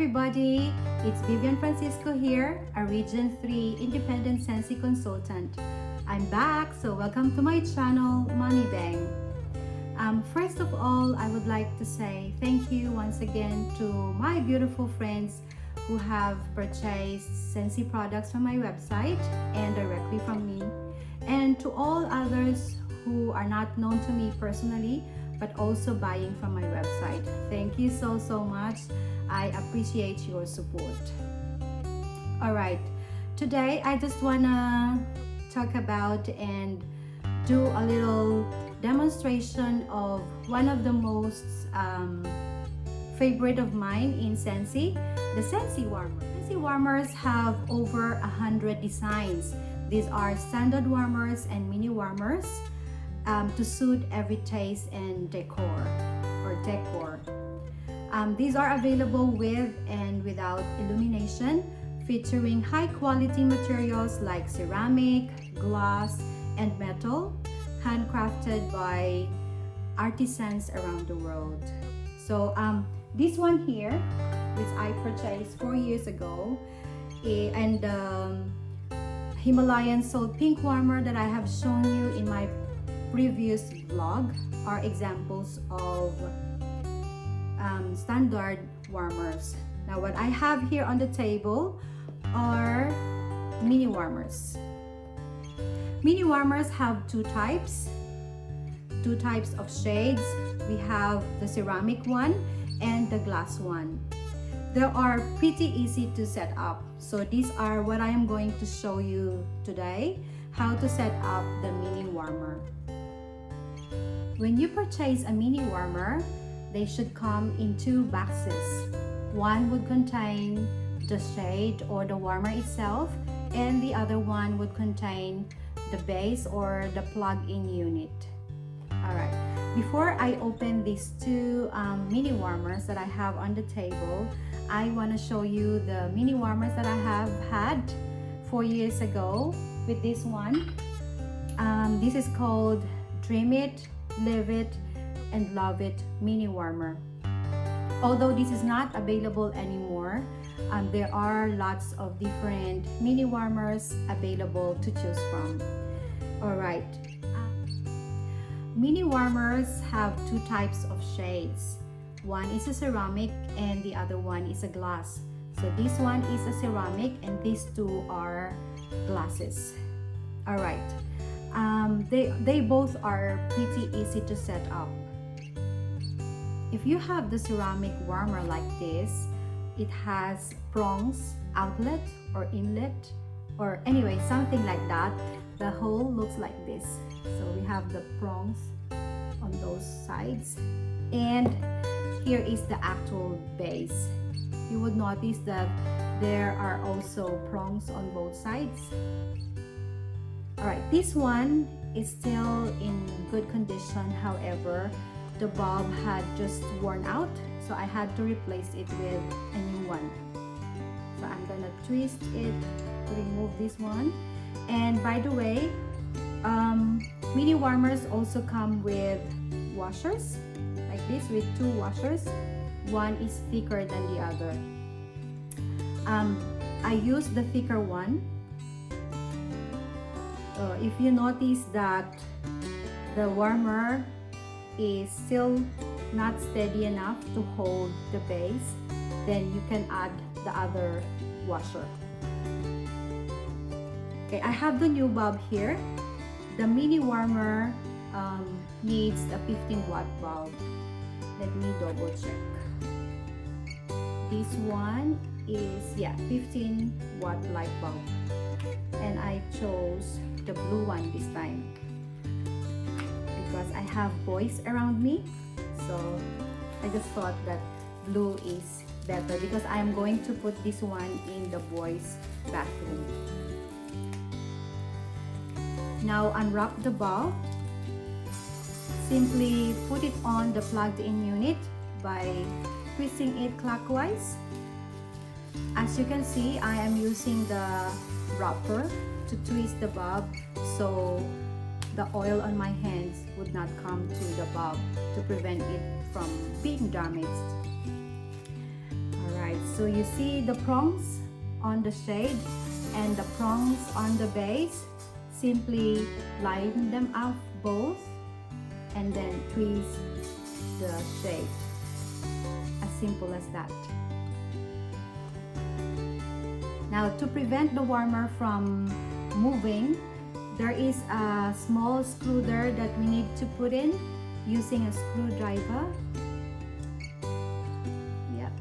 everybody, it's Vivian Francisco here, a Region 3 Independent Scentsy Consultant. I'm back, so welcome to my channel, Money Bang. First of all, I would like to say thank you once again to my beautiful friends who have purchased Scentsy products from my website and directly from me, and to all others who are not known to me personally but also buying from my website. Thank you so much. I appreciate your support. Alright, today I just wanna talk about and do a little demonstration of one of the most favorite of mine in Scentsy, the Scentsy warmer. Scentsy warmers have over 100 designs. These are standard warmers and mini warmers to suit every taste and decor. These are available with and without illumination, featuring high quality materials like ceramic, glass, and metal, handcrafted by artisans around the world. So this one here, which I purchased 4 years ago, and Himalayan Salt Pink Warmer that I have shown you in my previous vlog are examples of standard warmers. Now what I have here on the table are mini warmers. Mini warmers have two types of shades. We have the ceramic one and the glass one. They are pretty easy to set up. So these are what I am going to show you today, how to set up the mini warmer. When you purchase a mini warmer, they should come in two boxes. One would contain the shade or the warmer itself, and the other one would contain the base or the plug-in unit. Alright, before I open these two mini warmers that I have on the table, I want to show you the mini warmers that I have had 4 years ago with this one. This is called Dream It, Live It, and Love It mini warmer. Although this is not available anymore, there are lots of different mini warmers available to choose from. Alright, mini warmers have two types of shades. One is a ceramic and the other one is a glass. So this one is a ceramic and these two are glasses. Alright, they both are pretty easy to set up. If you have the ceramic warmer like this, it has prongs, outlet or inlet, or anyway something like that. The hole looks like this. So we have the prongs on those sides, and here is the actual base. You would notice that there are also prongs on both sides. Alright, this one is still in good condition. However, the bulb had just worn out, so I had to replace it with a new one. So I'm gonna twist it to remove this one. And by the way, mini warmers also come with washers like this, with two washers. One is thicker than the other. I use the thicker one. If you notice that the warmer is still not steady enough to hold the base, then you can add the other washer. Okay, I have the new bulb here. The mini warmer needs a 15-watt bulb. Let me double check. This one is 15-watt light bulb, and I chose the blue one this time because I have boys around me, so I just thought that blue is better because I am going to put this one in the boys' bathroom. Now unwrap the bulb. Simply put it on the plugged-in unit by twisting it clockwise. As you can see, I am using the wrapper to twist the bulb so the oil on my hands would not come to the bulb to prevent it from being damaged. Alright. Alright, so you see the prongs on the shade and the prongs on the base. Simply line them up both and then twist the shade. As simple as that. Now, to prevent the warmer from moving, there is a small screw there that we need to put in using a screwdriver. Yep.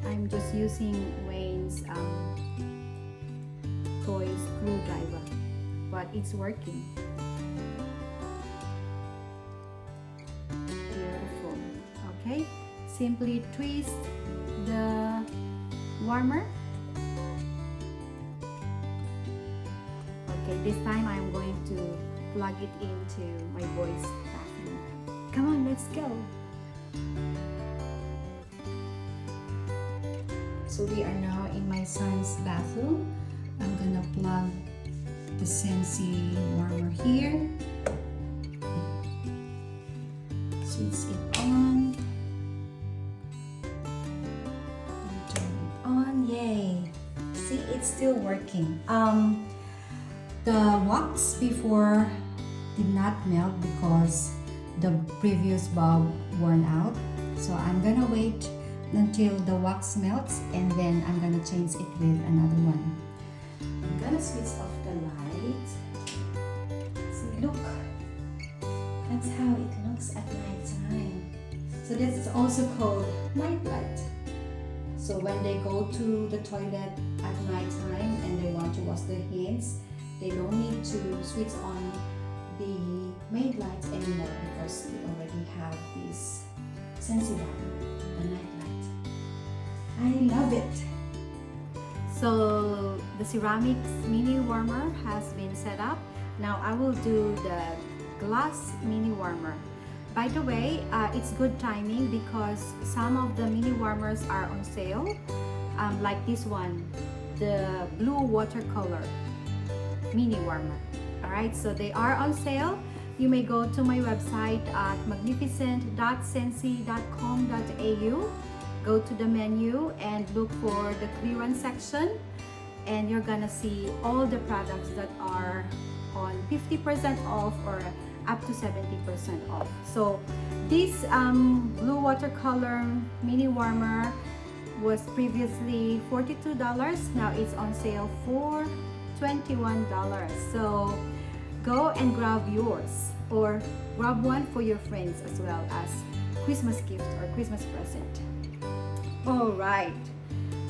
I'm just using Wayne's toy screwdriver, but it's working. Beautiful. Okay, simply twist the warmer. Okay, this time I'm going to plug it into my boy's bathroom. Come on, let's go. So we are now in my son's bathroom. I'm gonna plug the Scentsy warmer here. Switch it on. And turn it on. Yay! See, it's still working. The wax before did not melt because the previous bulb worn out. So I'm gonna wait until the wax melts and then I'm gonna change it with another one. I'm gonna switch off the light. See, look, that's how it looks at night time. So this is also called night light. So when they go to the toilet at night time and they want to wash their hands, they don't need to switch on the main lights anymore because we already have this Scentsy one, the night light. I love it. So the ceramics mini warmer has been set up. Now I will do the glass mini warmer. By the way, it's good timing because some of the mini warmers are on sale, like this one, the blue watercolor mini warmer. Alright, so they are on sale. You may go to my website at magnificent.scentsy.com.au. Go to the menu and look for the clearance section, and you're gonna see all the products that are on 50% off or up to 70% off. So this blue watercolor mini warmer was previously $42. Now it's on sale for $21. So go and grab yours or grab one for your friends as well as Christmas gift or Christmas present. All right,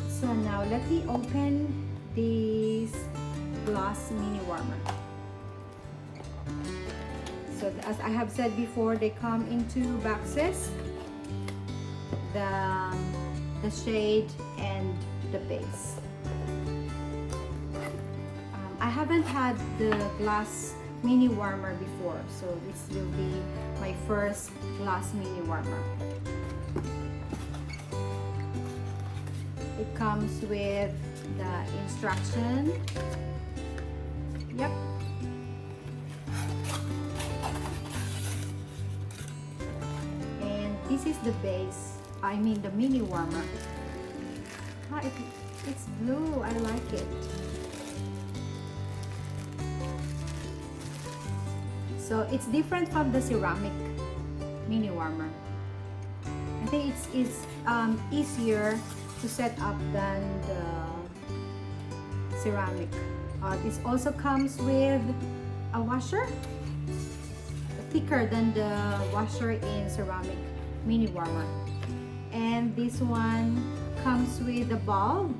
so now let me open this glass mini warmer. So as I have said before, they come in two boxes, the shade and the base. I haven't had the glass mini warmer before, so this will be my first glass mini warmer. It comes with the instruction. Yep. And this is the base, I mean the mini warmer. It's blue, I like it. So it's different from the ceramic mini warmer. I think it's easier to set up than the ceramic. This also comes with a washer, thicker than the washer in ceramic mini warmer. And this one comes with a bulb.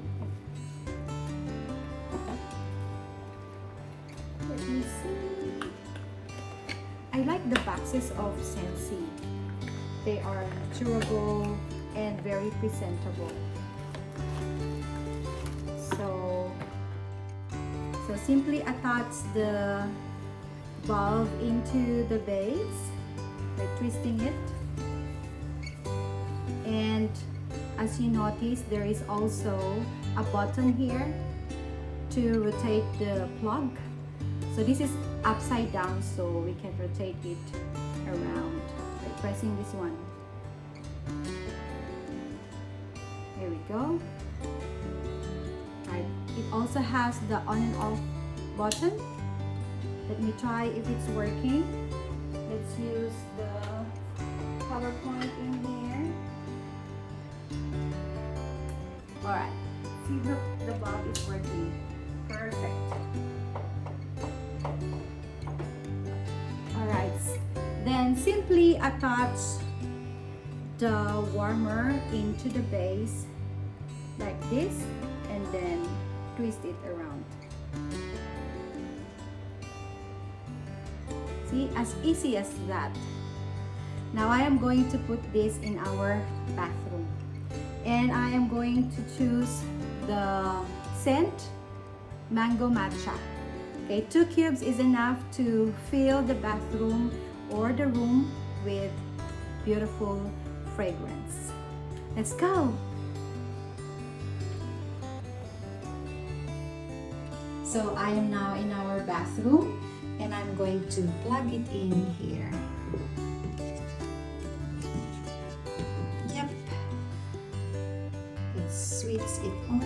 Let me see. I like the boxes of Scentsy. They are durable and very presentable. So simply attach the bulb into the base by twisting it. And as you notice, there is also a button here to rotate the plug. So this is upside down, so we can rotate it around by pressing this one. Here we go. Right. It also has the on and off button. Let me try if it's working. Let's use the PowerPoint in here. Alright. See the bulb is working. Perfect. Alright. Then simply attach the warmer into the base like this and then twist it around. See, as easy as that. Now I am going to put this in our bathroom and I am going to choose the scent Mango Matcha. Okay, 2 cubes is enough to fill the bathroom or the room with beautiful fragrance. Let's go! So I am now in our bathroom and I'm going to plug it in here. Yep. Let's switch it on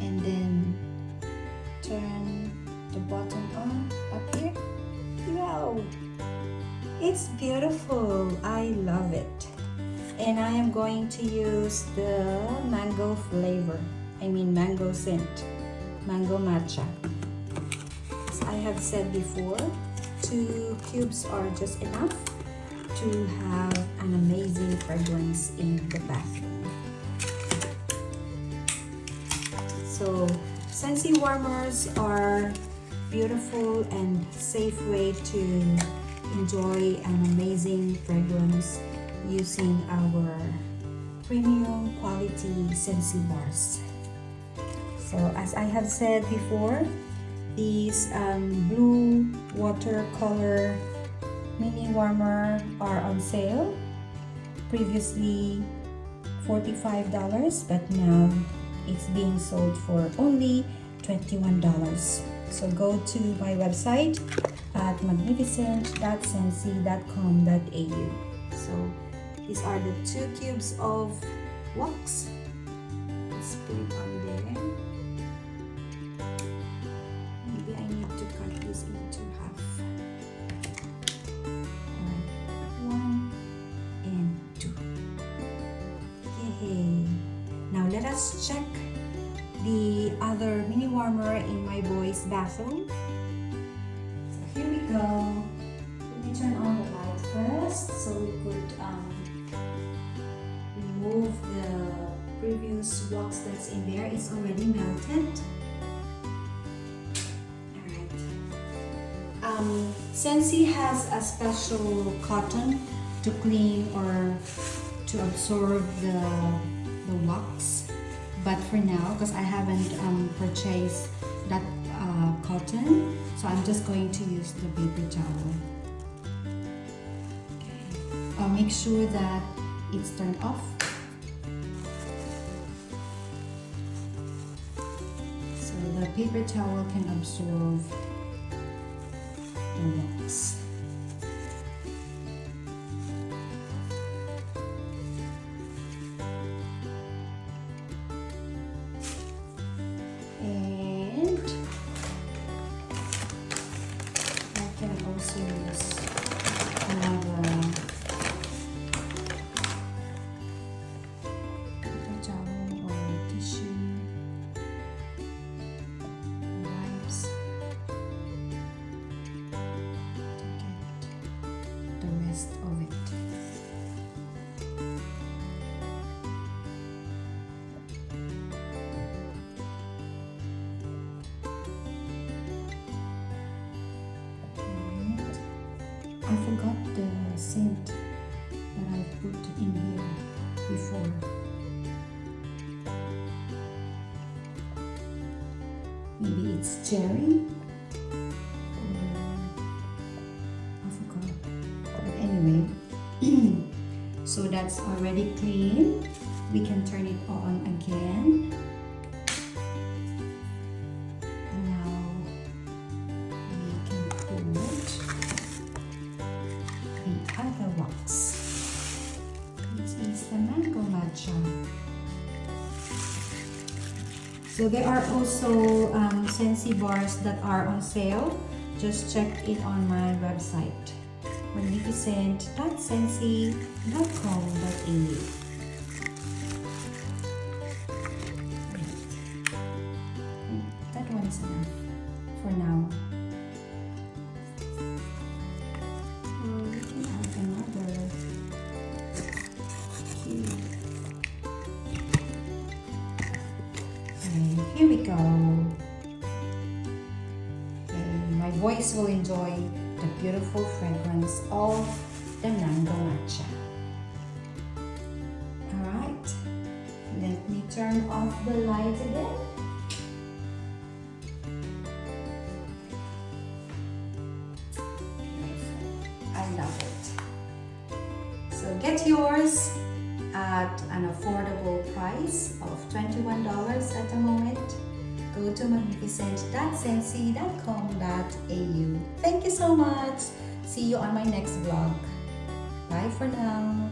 and then turn the button on up here. Wow! It's beautiful. I love it. And I am going to use the mango flavor. Mango scent. Mango matcha. As I have said before, 2 cubes are just enough to have an amazing fragrance in the bathroom. So, Scentsy warmers are beautiful and safe way to enjoy an amazing fragrance using our premium quality Scentsy bars. So as I have said before, these blue watercolor mini warmer are on sale. Previously $45, but now it's being sold for only $21. So go to my website at magnificent.scentsy.com.au. So these are the 2 cubes of wax. Let's put it on there. Maybe I need to cut this into half. Alright, 1 and 2. Yay! Now let us check the other mini warmer in my boy's bathroom. So here we go. Let me turn on the light first so we could remove the previous wax that's in there. It's already melted. Alright. Scentsy has a special cotton to clean or to absorb the wax. But for now, because I haven't purchased that cotton, so I'm just going to use the paper towel. Okay. I'll make sure that it's turned off. So the paper towel can absorb the wax. Of it. I forgot the scent that I put in here before. Maybe it's cherry. Anyway, so that's already clean. We can turn it on again. And now we can put the other wax. matcha. So there are also Scentsy bars that are on sale. Just check it on my website, magnificent.scentsy.com.au. That one is enough for now. We can add another. Cute. Okay, here we go. My voice will enjoy the beautiful fragrance of the mango matcha. Alright, let me turn off the light again. Beautiful. I love it. So get yours at an affordable price of $21 at the moment. Go to magnificent.scentsy.com.au. Thank you so much. See you on my next vlog. Bye for now.